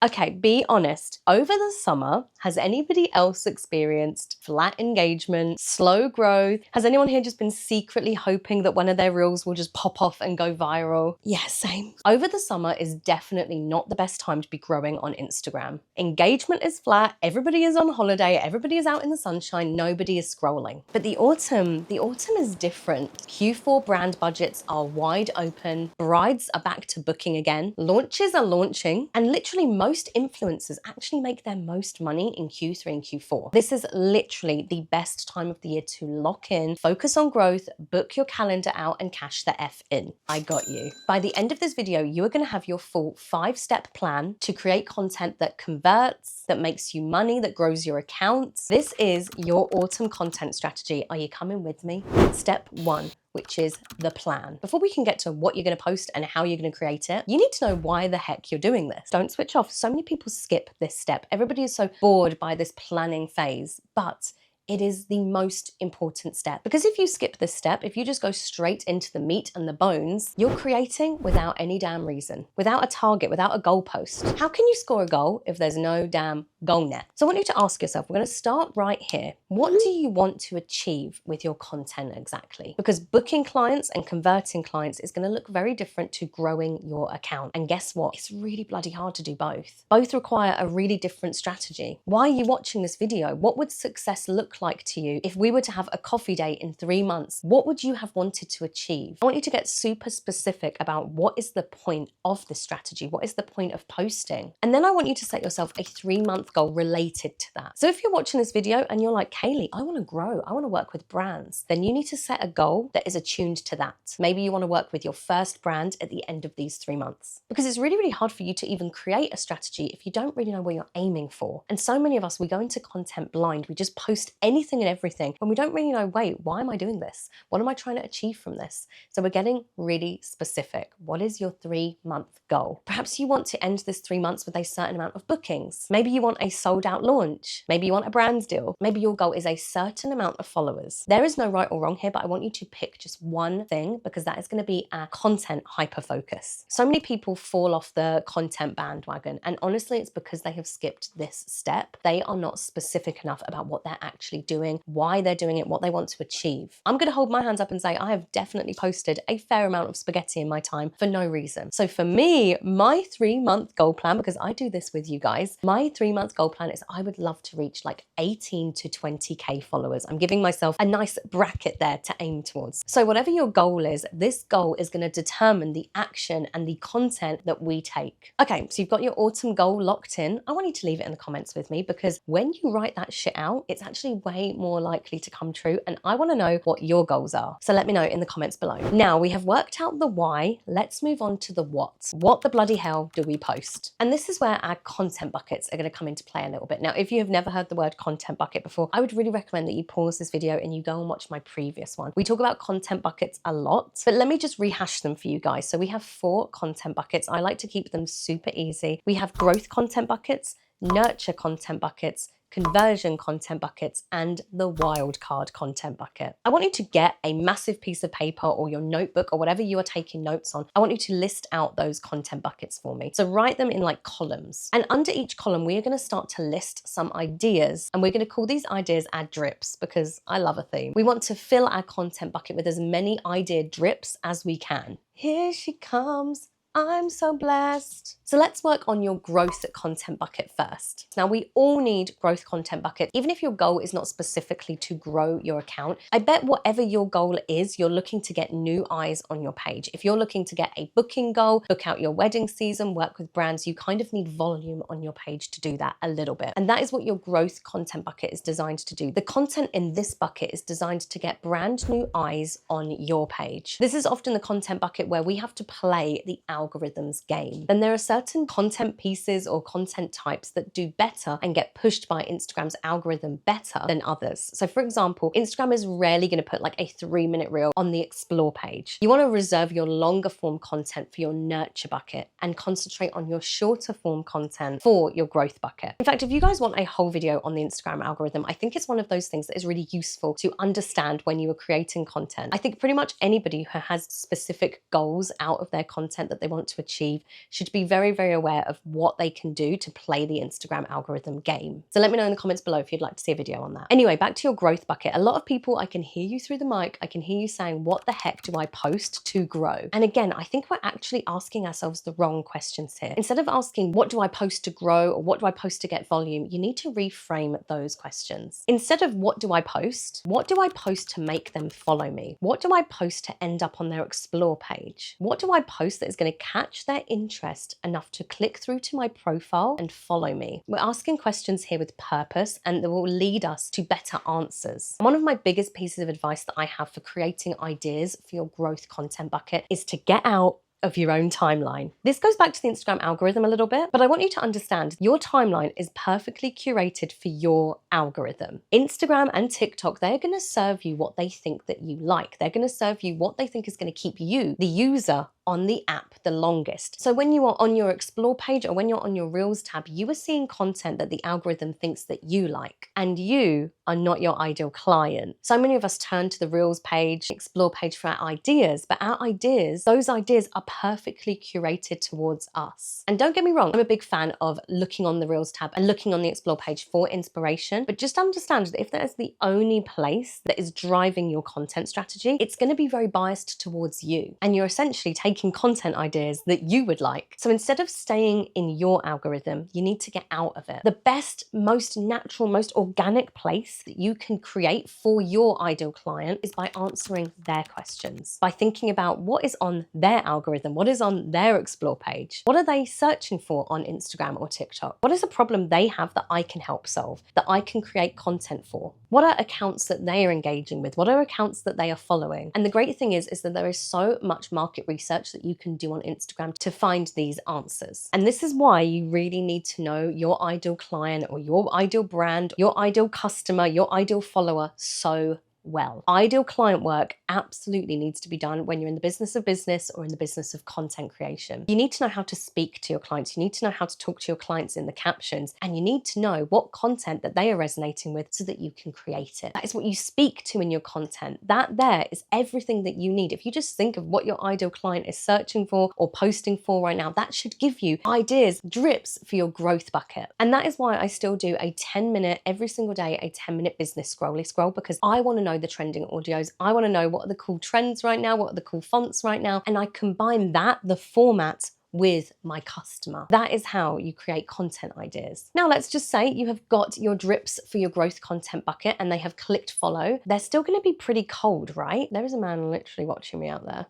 Okay, be honest. Over the summer, has anybody else experienced flat engagement, slow growth? Has anyone here just been secretly hoping that one of their reels will just pop off and go viral? Yeah, same. Over the summer is definitely not the best time to be growing on Instagram. Engagement is flat, everybody is on holiday, everybody is out in the sunshine, nobody is scrolling. But the autumn is different. Q4 brand budgets are wide open, brides are back to booking again, launches are launching, and literally most influencers actually make their most money in Q3 and Q4. This is literally the best time of the year to lock in, focus on growth, book your calendar out, and cash the F in. I got you. By the end of this video, you are going to have your full 5-step plan to create content that converts, that makes you money, that grows your accounts. This is your autumn content strategy. Are you coming with me? Step 1, which is the plan. Before we can get to what you're going to post and how you're going to create it, you need to know why the heck you're doing this. Don't switch off. So many people skip this step. Everybody is so bored by this planning phase, but it is the most important step. Because if you skip this step, if you just go straight into the meat and the bones, you're creating without any damn reason, without a target, without a goalpost. How can you score a goal if there's no damn goal net? So I want you to ask yourself, we're going to start right here. What do you want to achieve with your content exactly? Because booking clients and converting clients is going to look very different to growing your account. And guess what? It's really bloody hard to do both. Both require a really different strategy. Why are you watching this video? What would success look like to you if we were to have a coffee date in 3 months? What would you have wanted to achieve? I want you to get super specific about what is the point of this strategy? What is the point of posting? And then I want you to set yourself a 3-month goal related to that. So if you're watching this video and you're like, Kaylee, I want to grow, I want to work with brands, then you need to set a goal that is attuned to that. Maybe you want to work with your first brand at the end of these 3 months. Because it's really, really hard for you to even create a strategy if you don't really know where you're aiming for. And so many of us, we go into content blind. We just post anything and everything when we don't really know, wait, why am I doing this? What am I trying to achieve from this? So we're getting really specific. What is your 3-month goal? Perhaps you want to end this 3 months with a certain amount of bookings. Maybe you want a sold out launch. Maybe you want a brand deal. Maybe your goal is a certain amount of followers. There is no right or wrong here, but I want you to pick just one thing because that is going to be our content hyper focus. So many people fall off the content bandwagon, and honestly, it's because they have skipped this step. They are not specific enough about what they're actually doing, why they're doing it, what they want to achieve. I'm going to hold my hands up and say I have definitely posted a fair amount of spaghetti in my time for no reason. So for me, my 3-month goal plan, because I do this with you guys, my 3-month goal plan is I would love to reach like 18 to 20K followers. I'm giving myself a nice bracket there to aim towards. So whatever your goal is, this goal is going to determine the action and the content that we take. Okay, so you've got your autumn goal locked in. I want you to leave it in the comments with me because when you write that shit out, it's actually way more likely to come true. And I want to know what your goals are. So let me know in the comments below. Now we have worked out the why. Let's move on to the what. What the bloody hell do we post? And this is where our content buckets are going to come into play a little bit. Now, if you have never heard the word content bucket before, I would really recommend that you pause this video and you go and watch my previous one. We talk about content buckets a lot, but let me just rehash them for you guys. So we have 4 content buckets. I like to keep them super easy. We have growth content buckets, nurture content buckets, conversion content buckets, and the wildcard content bucket. I want you to get a massive piece of paper or your notebook or whatever you are taking notes on. I want you to list out those content buckets for me. So write them in like columns. And under each column, we are going to start to list some ideas. And we're going to call these ideas our drips because I love a theme. We want to fill our content bucket with as many idea drips as we can. Here she comes. I'm so blessed. So let's work on your growth content bucket first. Now we all need growth content bucket. Even if your goal is not specifically to grow your account, I bet whatever your goal is, you're looking to get new eyes on your page. If you're looking to get a booking goal, book out your wedding season, work with brands, you kind of need volume on your page to do that a little bit. And that is what your growth content bucket is designed to do. The content in this bucket is designed to get brand new eyes on your page. This is often the content bucket where we have to play the algorithms game. Then there are certain content pieces or content types that do better and get pushed by Instagram's algorithm better than others. So for example, Instagram is rarely going to put like a 3-minute reel on the explore page. You want to reserve your longer form content for your nurture bucket and concentrate on your shorter form content for your growth bucket. In fact, if you guys want a whole video on the Instagram algorithm, I think it's one of those things that is really useful to understand when you are creating content. I think pretty much anybody who has specific goals out of their content that they want to achieve should be very, very aware of what they can do to play the Instagram algorithm game. So let me know in the comments below if you'd like to see a video on that. Anyway, back to your growth bucket. A lot of people, I can hear you through the mic, I can hear you saying, what the heck do I post to grow? And again, I think we're actually asking ourselves the wrong questions here. Instead of asking, what do I post to grow, or what do I post to get volume, you need to reframe those questions. Instead of what do I post to make them follow me? What do I post to end up on their explore page? What do I post that is going to catch their interest enough to click through to my profile and follow me? We're asking questions here with purpose, and that will lead us to better answers. One of my biggest pieces of advice that I have for creating ideas for your growth content bucket is to get out of your own timeline. This goes back to the Instagram algorithm a little bit, but I want you to understand your timeline is perfectly curated for your algorithm. Instagram and TikTok, they're going to serve you what they think that you like. They're going to serve you what they think is going to keep you, the user, on the app the longest. So when you are on your explore page or when you're on your Reels tab, you are seeing content that the algorithm thinks that you like, and you are not your ideal client. So many of us turn to the Reels page, explore page for our ideas, but our ideas, those ideas are perfectly curated towards us. And don't get me wrong, I'm a big fan of looking on the Reels tab and looking on the explore page for inspiration, but just understand that if that is the only place that is driving your content strategy, it's going to be very biased towards you. And you're essentially taking content ideas that you would like. So instead of staying in your algorithm, you need to get out of it. The best, most natural, most organic place that you can create for your ideal client is by answering their questions, by thinking about what is on their algorithm, what is on their explore page, what are they searching for on Instagram or TikTok, what is a problem they have that I can help solve, that I can create content for, what are accounts that they are engaging with, what are accounts that they are following. And the great thing is that there is so much market research that you can do on Instagram to find these answers. And this is why you really need to know your ideal client or your ideal brand, your ideal customer, your ideal follower so well. Ideal client work absolutely needs to be done when you're in the business of business or in the business of content creation. You need to know how to speak to your clients. You need to know how to talk to your clients in the captions, and you need to know what content that they are resonating with so that you can create it. That is what you speak to in your content. That there is everything that you need. If you just think of what your ideal client is searching for or posting for right now, that should give you ideas, drips for your growth bucket. And that is why I still do a 10-minute, every single day, a 10-minute business scrolly scroll, because I want to know the trending audios. I want to know what are the cool trends right now, what are the cool fonts right now, and I combine that, the format, with my customer. That is how you create content ideas. Now let's just say you have got your drips for your growth content bucket and they have clicked follow. They're still going to be pretty cold, right? There is a man literally watching me out there.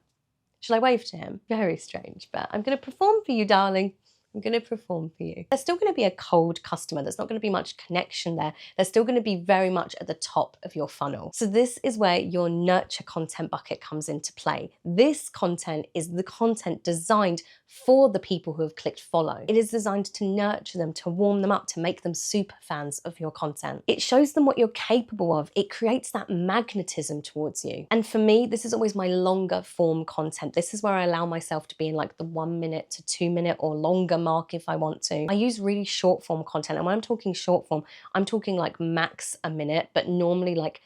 Should I wave to him? Very strange, but I'm going to perform for you, darling. I'm going to perform for you. There's still going to be a cold customer. There's not going to be much connection there. They're still going to be very much at the top of your funnel. So this is where your nurture content bucket comes into play. This content is the content designed for the people who have clicked follow. It is designed to nurture them, to warm them up, to make them super fans of your content. It shows them what you're capable of. It creates that magnetism towards you. And for me, this is always my longer form content. This is where I allow myself to be in like the 1 minute to 2 minute or longer mark if I want to. I use really short form content. And when I'm talking short form, I'm talking like max a minute, but normally like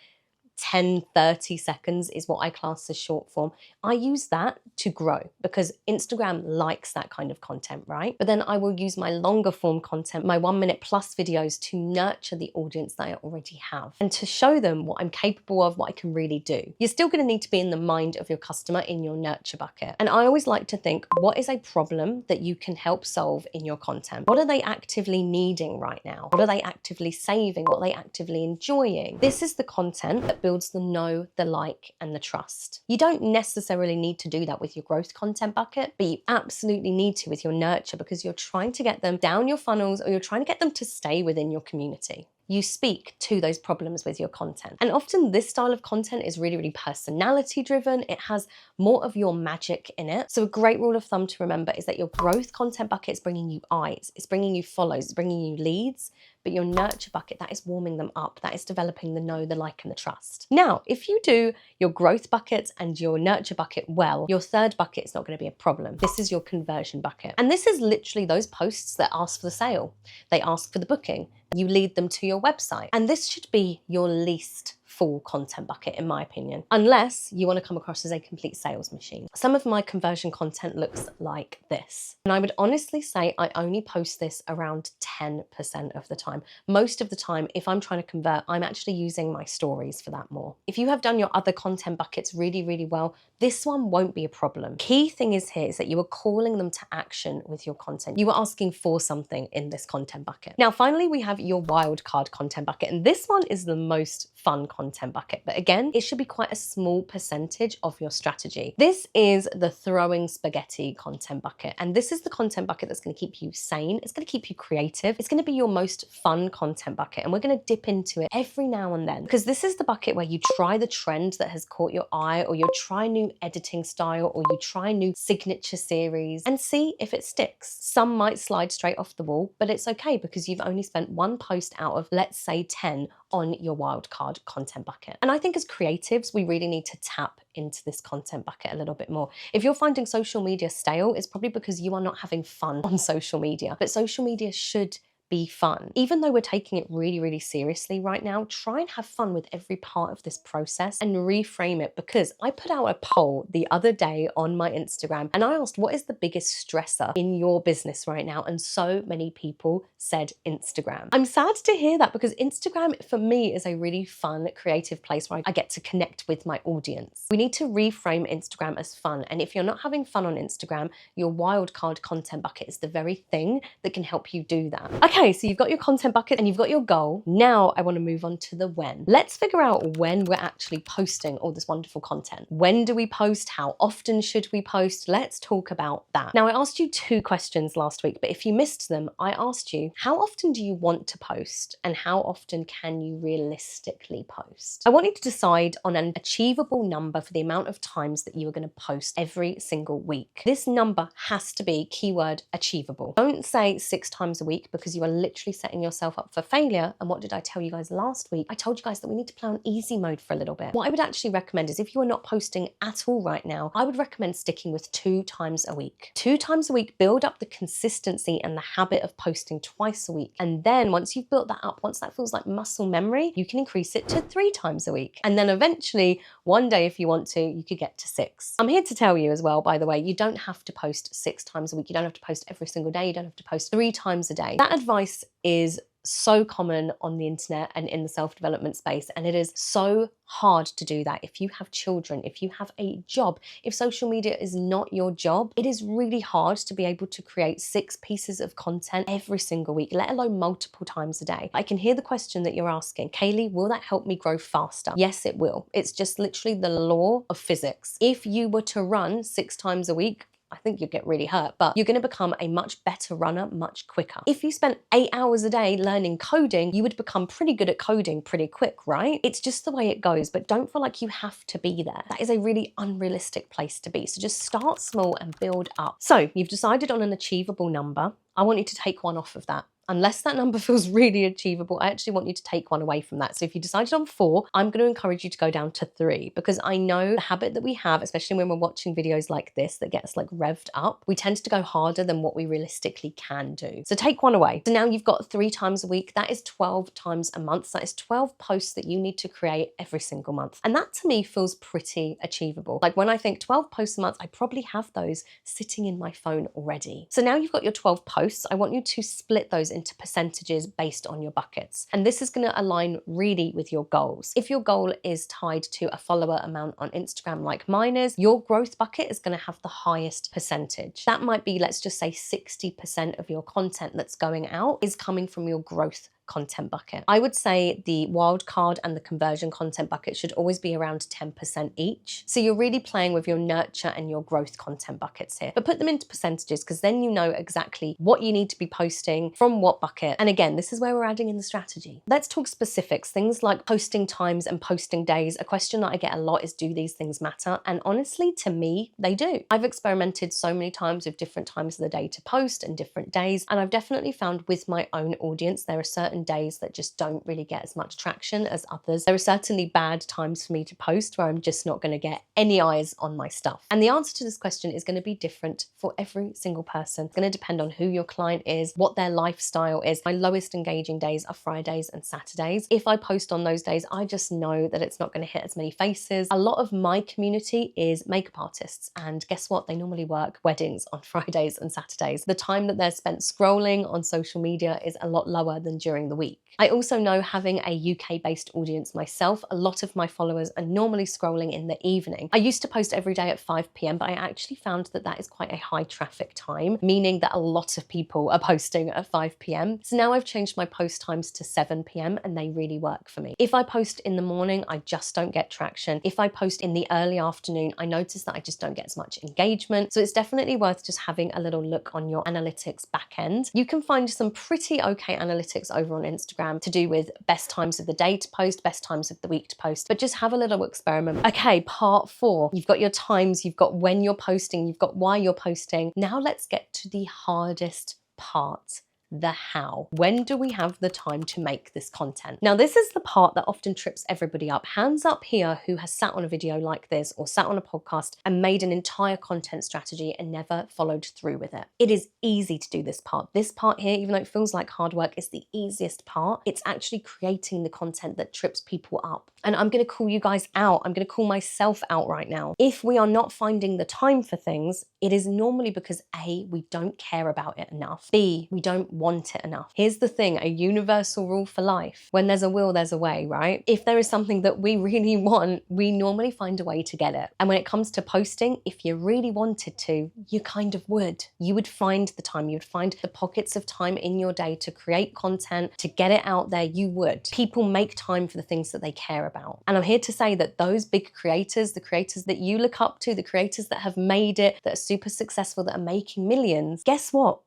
10-30 seconds is what I class as short form. I use that to grow because Instagram likes that kind of content, right? But then I will use my longer form content, my 1 minute plus videos, to nurture the audience that I already have and to show them what I'm capable of, what I can really do. You're still going to need to be in the mind of your customer in your nurture bucket. And I always like to think, what is a problem that you can help solve in your content? What are they actively needing right now? What are they actively saving? What are they actively enjoying? This is the content that builds the know, the like, and the trust. You don't necessarily need to do that with your growth content bucket, but you absolutely need to with your nurture, because you're trying to get them down your funnels, or you're trying to get them to stay within your community. You speak to those problems with your content. And often this style of content is really, really personality driven. It has more of your magic in it. So a great rule of thumb to remember is that your growth content bucket is bringing you eyes, it's bringing you follows, it's bringing you leads, but your nurture bucket, that is warming them up. That is developing the know, the like, and the trust. Now, if you do your growth bucket and your nurture bucket well, your third bucket is not going to be a problem. This is your conversion bucket. And this is literally those posts that ask for the sale. They ask for the booking. You lead them to your website. And this should be your least full content bucket, in my opinion, unless you want to come across as a complete sales machine. Some of my conversion content looks like this. And I would honestly say I only post this around 10% of the time. Most of the time, if I'm trying to convert, I'm actually using my stories for that more. If you have done your other content buckets really, really well, this one won't be a problem. Key thing is here is that you are calling them to action with your content. You are asking for something in this content bucket. Now, finally, we have your wildcard content bucket, and this one is the most fun content bucket. But again, it should be quite a small percentage of your strategy. This is the throwing spaghetti content bucket. And this is the content bucket that's going to keep you sane. It's going to keep you creative. It's going to be your most fun content bucket. And we're going to dip into it every now and then, because this is the bucket where you try the trend that has caught your eye, or you try new editing style, or you try new signature series and see if it sticks. Some might slide straight off the wall, but it's okay because you've only spent one post out of, let's say, 10 on your wildcard content bucket. And I think as creatives, we really need to tap into this content bucket a little bit more. If you're finding social media stale, it's probably because you are not having fun on social media. But social media should be fun. Even though we're taking it really, really seriously right now, try and have fun with every part of this process and reframe it, because I put out a poll the other day on my Instagram and I asked, what is the biggest stressor in your business right now? And so many people said Instagram. I'm sad to hear that, because Instagram for me is a really fun, creative place where I get to connect with my audience. We need to reframe Instagram as fun. And if you're not having fun on Instagram, your wildcard content bucket is the very thing that can help you do that. Okay, so you've got your content bucket and you've got your goal. Now I want to move on to the when. Let's figure out when we're actually posting all this wonderful content. When do we post? How often should we post? Let's talk about that. Now, I asked you 2 questions last week, but if you missed them, I asked you, how often do you want to post and how often can you realistically post? I want you to decide on an achievable number for the amount of times that you are going to post every single week. This number has to be keyword achievable. Don't say 6 times a week, because you are literally setting yourself up for failure. And what did I tell you guys last week? I told you guys that we need to play on easy mode for a little bit. What I would actually recommend is, if you are not posting at all right now, I would recommend sticking with 2 times a week. 2 times a week, build up the consistency and the habit of posting twice a week. And then once you've built that up, once that feels like muscle memory, you can increase it to 3 times a week. And then eventually, one day, if you want to, you could get to 6. I'm here to tell you as well, by the way, you don't have to post 6 times a week. You don't have to post every single day. You don't have to post 3 times a day. That advice is so common on the internet and in the self-development space, and it is so hard to do that if you have children, if you have a job. If social media is not your job, it is really hard to be able to create 6 pieces of content every single week, let alone multiple times a day. I can hear the question that you're asking, Kaylee, will that help me grow faster? Yes, it will. It's just literally the law of physics. If you were to run 6 times a week, I think you'd get really hurt, but you're going to become a much better runner much quicker. If you spent 8 hours a day learning coding, you would become pretty good at coding pretty quick, right? It's just the way it goes, but don't feel like you have to be there. That is a really unrealistic place to be. So just start small and build up. So you've decided on an achievable number. I want you to take one off of that. Unless that number feels really achievable, I actually want you to take one away from that. So if you decided on 4, I'm going to encourage you to go down to 3, because I know the habit that we have, especially when we're watching videos like this that get us like revved up, we tend to go harder than what we realistically can do. So take one away. So now you've got 3 times a week. That is 12 times a month. So that is 12 posts that you need to create every single month. And that to me feels pretty achievable. Like when I think 12 posts a month, I probably have those sitting in my phone already. So now you've got your 12 posts. I want you to split those into percentages based on your buckets. And this is going to align really with your goals. If your goal is tied to a follower amount on Instagram like mine is, your growth bucket is going to have the highest percentage. That might be, let's just say 60% of your content that's going out is coming from your growth content bucket. I would say the wildcard and the conversion content bucket should always be around 10% each. So you're really playing with your nurture and your growth content buckets here, but put them into percentages, because then you know exactly what you need to be posting from what bucket. And again, this is where we're adding in the strategy. Let's talk specifics, things like posting times and posting days. A question that I get a lot is, do these things matter? And honestly, to me, they do. I've experimented so many times with different times of the day to post and different days. And I've definitely found with my own audience, there are certain certain days that just don't really get as much traction as others. There are certainly bad times for me to post where I'm just not going to get any eyes on my stuff. And the answer to this question is going to be different for every single person. It's going to depend on who your client is, what their lifestyle is. My lowest engaging days are Fridays and Saturdays. If I post on those days, I just know that it's not going to hit as many faces. A lot of my community is makeup artists, and guess what? They normally work weddings on Fridays and Saturdays. The time that they're spent scrolling on social media is a lot lower than during the week. I also know, having a UK-based audience myself, a lot of my followers are normally scrolling in the evening. I used to post every day at 5 p.m, but I actually found that that is quite a high traffic time, meaning that a lot of people are posting at 5 p.m. So now I've changed my post times to 7 p.m, and they really work for me. If I post in the morning, I just don't get traction. If I post in the early afternoon, I notice that I just don't get as much engagement. So it's definitely worth just having a little look on your analytics back end. You can find some pretty okay analytics over on Instagram to do with best times of the day to post, best times of the week to post, but just have a little experiment. Okay, part 4. You've got your times, you've got when you're posting, you've got why you're posting. Now let's get to the hardest part. The how. When do we have the time to make this content? Now, this is the part that often trips everybody up. Hands up here who has sat on a video like this or sat on a podcast and made an entire content strategy and never followed through with it. It is easy to do this part. This part here, even though it feels like hard work, is the easiest part. It's actually creating the content that trips people up. And I'm going to call you guys out. I'm going to call myself out right now. If we are not finding the time for things, it is normally because A, we don't care about it enough. B, we don't want it enough. Here's the thing, a universal rule for life. When there's a will, there's a way, right? If there is something that we really want, we normally find a way to get it. And when it comes to posting, if you really wanted to, you kind of would. You would find the time, you would find the pockets of time in your day to create content, to get it out there, you would. People make time for the things that they care about. And I'm here to say that those big creators, the creators that you look up to, the creators that have made it, that are super successful, that are making millions, guess what?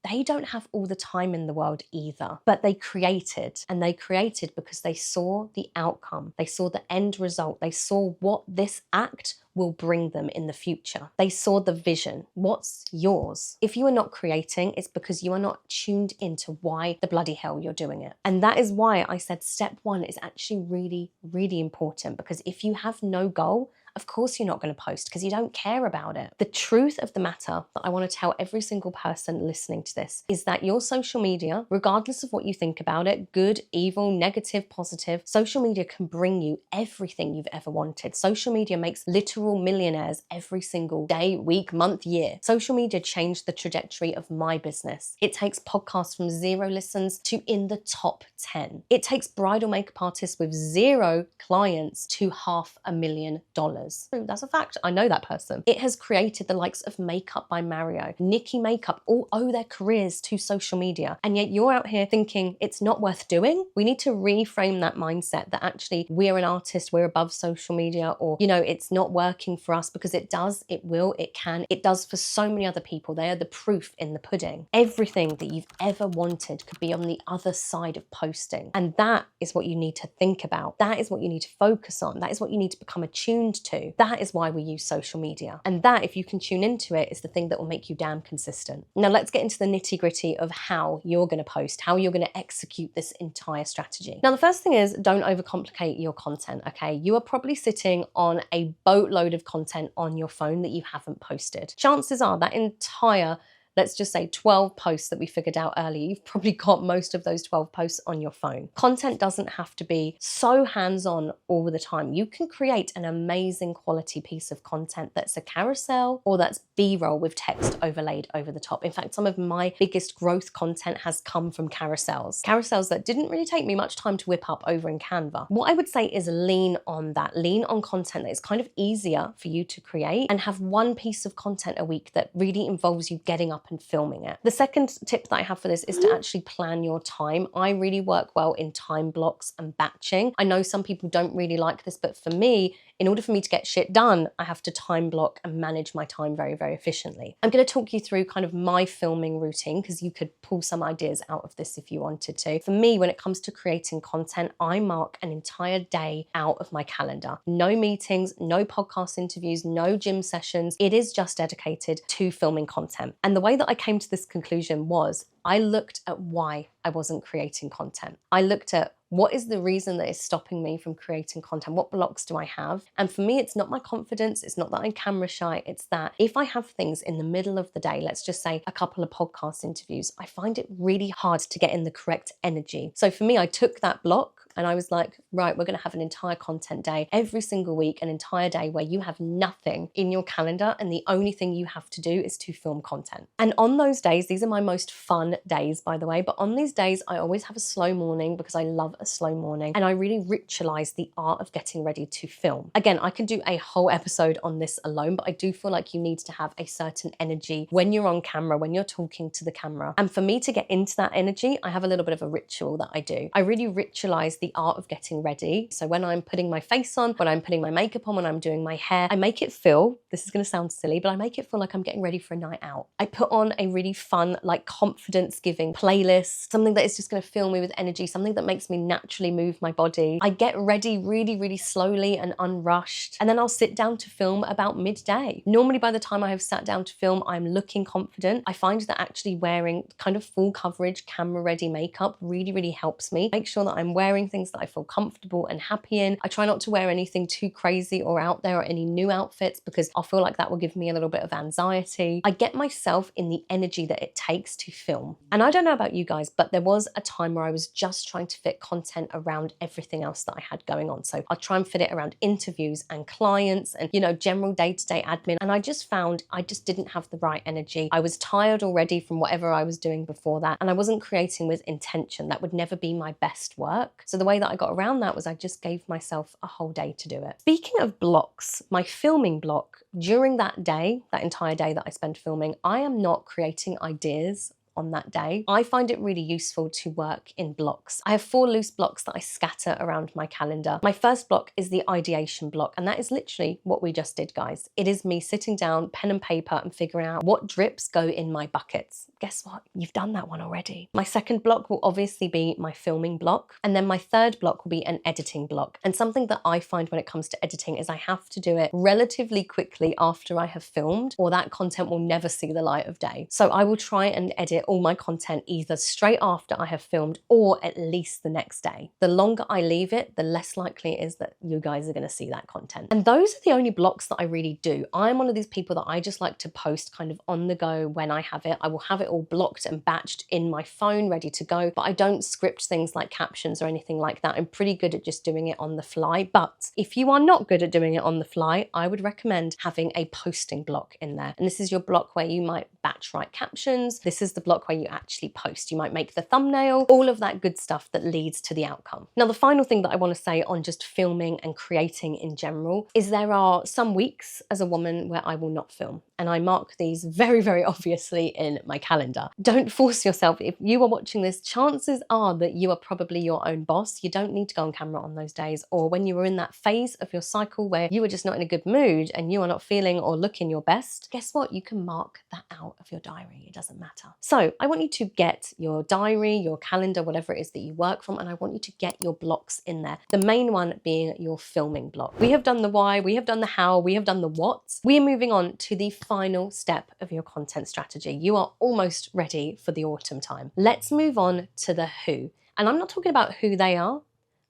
They don't have all the time in the world either, but they created, and they created because they saw the outcome. They saw the end result. They saw what this act will bring them in the future. They saw the vision. What's yours? If you are not creating, it's because you are not tuned into why the bloody hell you're doing it. And that is why I said step 1 is actually really, really important, because if you have no goal, of course you're not going to post because you don't care about it. The truth of the matter that I want to tell every single person listening to this is that your social media, regardless of what you think about it, good, evil, negative, positive, social media can bring you everything you've ever wanted. Social media makes literal millionaires every single day, week, month, year. Social media changed the trajectory of my business. It takes podcasts from 0 listens to in the top 10. It takes bridal makeup artists with 0 clients to $500,000. That's a fact. I know that person. It has created the likes of Makeup by Mario, Nikki Makeup, all owe their careers to social media. And yet you're out here thinking it's not worth doing. We need to reframe that mindset that actually we're an artist, we're above social media, or, you know, it's not working for us, because it does, it will, it can, it does for so many other people. They are the proof in the pudding. Everything that you've ever wanted could be on the other side of posting. And that is what you need to think about. That is what you need to focus on. That is what you need to become attuned to. That is why we use social media. And that, if you can tune into it, is the thing that will make you damn consistent. Now let's get into the nitty-gritty of how you're going to post, how you're going to execute this entire strategy. Now the first thing is, don't overcomplicate your content, okay? You are probably sitting on a boatload of content on your phone that you haven't posted. Chances are that entire, let's just say 12 posts that we figured out earlier, you've probably got most of those 12 posts on your phone. Content doesn't have to be so hands-on all the time. You can create an amazing quality piece of content that's a carousel or that's B-roll with text overlaid over the top. In fact, some of my biggest growth content has come from carousels. Carousels that didn't really take me much time to whip up over in Canva. What I would say is lean on that. Lean on content that is kind of easier for you to create, and have one piece of content a week that really involves you getting up and filming it. The second tip that I have for this is to actually plan your time. I really work well in time blocks and batching. I know some people don't really like this, but for me, in order for me to get shit done, I have to time block and manage my time very, very efficiently. I'm going to talk you through kind of my filming routine, because you could pull some ideas out of this if you wanted to. For me, when it comes to creating content, I mark an entire day out of my calendar. No meetings, no podcast interviews, no gym sessions. It is just dedicated to filming content. And the way that I came to this conclusion was I looked at why I wasn't creating content. I looked at what is the reason that is stopping me from creating content? What blocks do I have? And for me, it's not my confidence. It's not that I'm camera shy. It's that if I have things in the middle of the day, let's just say a couple of podcast interviews, I find it really hard to get in the correct energy. So for me, I took that block and I was like, right, we're going to have an entire content day every single week, an entire day where you have nothing in your calendar and the only thing you have to do is to film content. And on those days, these are my most fun days, by the way, but on these days, I always have a slow morning because I love a slow morning and I really ritualize the art of getting ready to film. Again, I can do a whole episode on this alone, but I do feel like you need to have a certain energy when you're on camera, when you're talking to the camera. And for me to get into that energy, I have a little bit of a ritual that I do. I really ritualize the art of getting ready. So when I'm putting my face on, when I'm putting my makeup on, when I'm doing my hair, I make it feel, this is going to sound silly, but I make it feel like I'm getting ready for a night out. I put on a really fun, like confidence giving playlist, something that is just going to fill me with energy, something that makes me naturally move my body. I get ready really, really slowly and unrushed, and then I'll sit down to film about midday. Normally by the time I have sat down to film, I'm looking confident. I find that actually wearing kind of full coverage, camera ready makeup really, really helps me. Make sure that I'm wearing things that I feel comfortable and happy in. I try not to wear anything too crazy or out there or any new outfits because I feel like that will give me a little bit of anxiety. I get myself in the energy that it takes to film. And I don't know about you guys, but there was a time where I was just trying to fit content around everything else that I had going on. So I'll try and fit it around interviews and clients and, you know, general day-to-day admin. And I just found I just didn't have the right energy. I was tired already from whatever I was doing before that. And I wasn't creating with intention. That would never be my best work. So the way that I got around that was I just gave myself a whole day to do it. Speaking of blocks, my filming block, during that day, that entire day that I spend filming, I am not creating ideas on that day. I find it really useful to work in blocks. I have 4 loose blocks that I scatter around my calendar. My first block is the ideation block, and that is literally what we just did, guys. It is me sitting down, pen and paper, and figuring out what drips go in my buckets. Guess what? You've done that one already. My second block will obviously be my filming block, and then my third block will be an editing block. And something that I find when it comes to editing is I have to do it relatively quickly after I have filmed, or that content will never see the light of day. So I will try and edit all my content either straight after I have filmed or at least the next day. The longer I leave it, the less likely it is that you guys are going to see that content. And those are the only blocks that I really do. I'm one of these people that I just like to post kind of on the go when I have it. I will have it all blocked and batched in my phone ready to go, but I don't script things like captions or anything like that. I'm pretty good at just doing it on the fly. But if you are not good at doing it on the fly, I would recommend having a posting block in there. And this is your block where you might batch write captions. This is the block where you actually post. You might make the thumbnail, all of that good stuff that leads to the outcome. Now, the final thing that I want to say on just filming and creating in general is there are some weeks as a woman where I will not film. And I mark these very, very obviously in my calendar. Don't force yourself. If you are watching this, chances are that you are probably your own boss. You don't need to go on camera on those days. Or when you are in that phase of your cycle where you are just not in a good mood and you are not feeling or looking your best, guess what? You can mark that out of your diary. It doesn't matter. So I want you to get your diary, your calendar, whatever it is that you work from, and I want you to get your blocks in there. The main one being your filming block. We have done the why, we have done the how, we have done the what. We are moving on to the final step of your content strategy. You are almost ready for the autumn time. Let's move on to the who. And I'm not talking about who they are.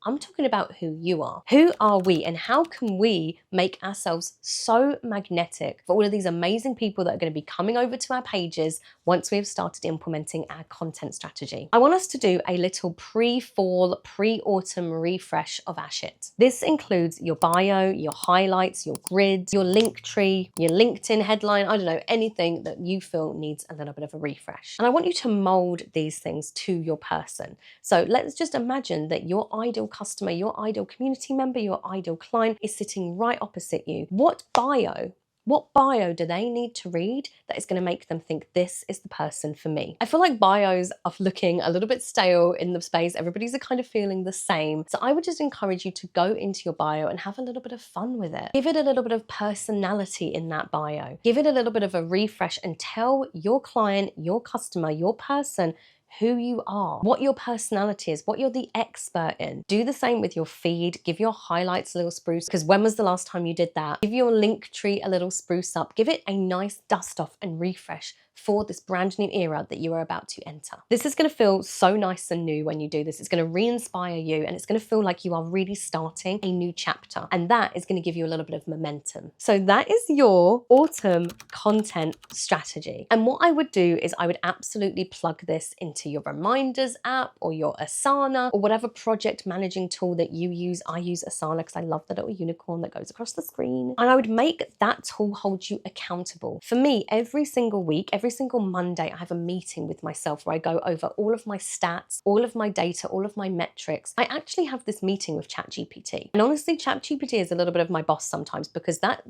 I'm talking about who you are. Who are we and how can we make ourselves so magnetic for all of these amazing people that are going to be coming over to our pages once we have started implementing our content strategy? I want us to do a little pre-fall, pre-autumn refresh of our shit. This includes your bio, your highlights, your grid, your link tree, your LinkedIn headline, I don't know, anything that you feel needs a little bit of a refresh. And I want you to mold these things to your person. So let's just imagine that your ideal customer, your ideal community member, your ideal client is sitting right opposite you. What bio do they need to read that is going to make them think this is the person for me? I feel like bios are looking a little bit stale in the space. Everybody's kind of feeling the same. So I would just encourage you to go into your bio and have a little bit of fun with it. Give it a little bit of personality in that bio. Give it a little bit of a refresh and tell your client, your customer, your person who you are, what your personality is, what you're the expert in. Do the same with your feed. Give your highlights a little spruce, because when was the last time you did that? Give your link tree a little spruce up. Give it a nice dust off and refresh for this brand new era that you are about to enter. This is going to feel so nice and new when you do this. It's going to re-inspire you, and it's going to feel like you are really starting a new chapter. And that is going to give you a little bit of momentum. So that is your autumn content strategy. And what I would do is I would absolutely plug this into your reminders app or your Asana or whatever project managing tool that you use. I use Asana because I love the little unicorn that goes across the screen. And I would make that tool hold you accountable. For me, every single week, every single Monday, I have a meeting with myself where I go over all of my stats, all of my data, all of my metrics. I actually have this meeting with ChatGPT. And honestly, ChatGPT is a little bit of my boss sometimes, because that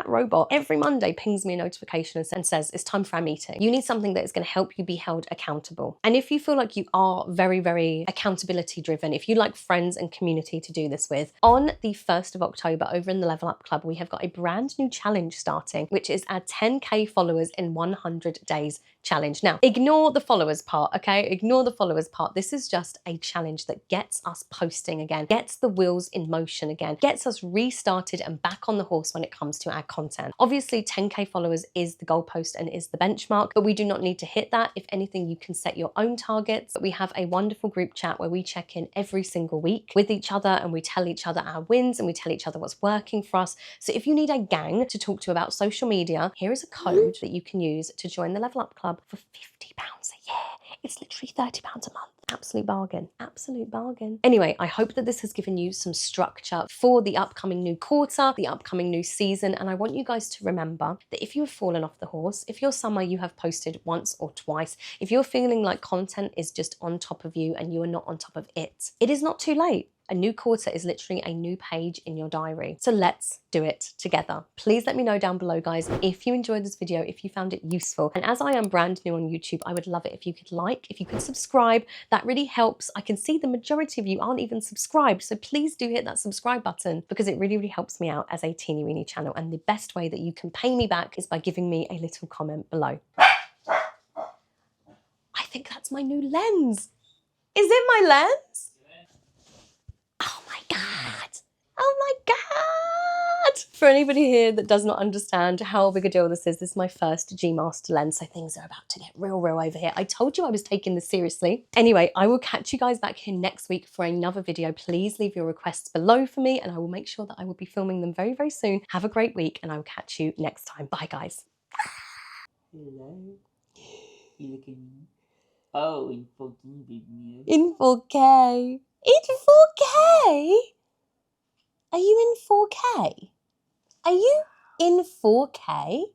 robot every Monday pings me a notification and says, it's time for our meeting. You need something that is going to help you be held accountable. And if you feel like you are very, very accountability driven, if you like friends and community to do this with, on the 1st of October over in the Level Up Club, we have got a brand new challenge starting, which is our 10K followers in 100 days challenge. Now, ignore the followers part, okay? Ignore the followers part. This is just a challenge that gets us posting again, gets the wheels in motion again, gets us restarted and back on the horse when it comes to our content. Obviously, 10K followers is the goalpost and is the benchmark, but we do not need to hit that. If anything, you can set your own targets. But we have a wonderful group chat where we check in every single week with each other, and we tell each other our wins, and we tell each other what's working for us. So if you need a gang to talk to about social media, here is a code that you can use to join the Level Up Club for £50 a year. It's literally £30 a month. Absolute bargain. Absolute bargain. Anyway, I hope that this has given you some structure for the upcoming new quarter, the upcoming new season. And I want you guys to remember that if you have fallen off the horse, if your summer you have posted once or twice, if you're feeling like content is just on top of you and you are not on top of it, it is not too late. A new quarter is literally a new page in your diary. So let's do it together. Please let me know down below, guys, if you enjoyed this video, if you found it useful. And as I am brand new on YouTube, I would love it if you could like, if you could subscribe. That really helps. I can see the majority of you aren't even subscribed. So please do hit that subscribe button, because it really, really helps me out as a teeny weeny channel. And the best way that you can pay me back is by giving me a little comment below. I think that's my new lens. Is it my lens? Oh my God. Oh my God. For anybody here that does not understand how big a deal this is my first G Master lens, so things are about to get real over here. I told you I was taking this seriously. Anyway, I will catch you guys back here next week for another video. Please leave your requests below for me, and I will make sure that I will be filming them very, very soon. Have a great week, and I will catch you next time. Bye, guys. Hello. You look at me. Oh, in 14 baby. In 4K. In 4K? Are you in 4K? Are you in 4K?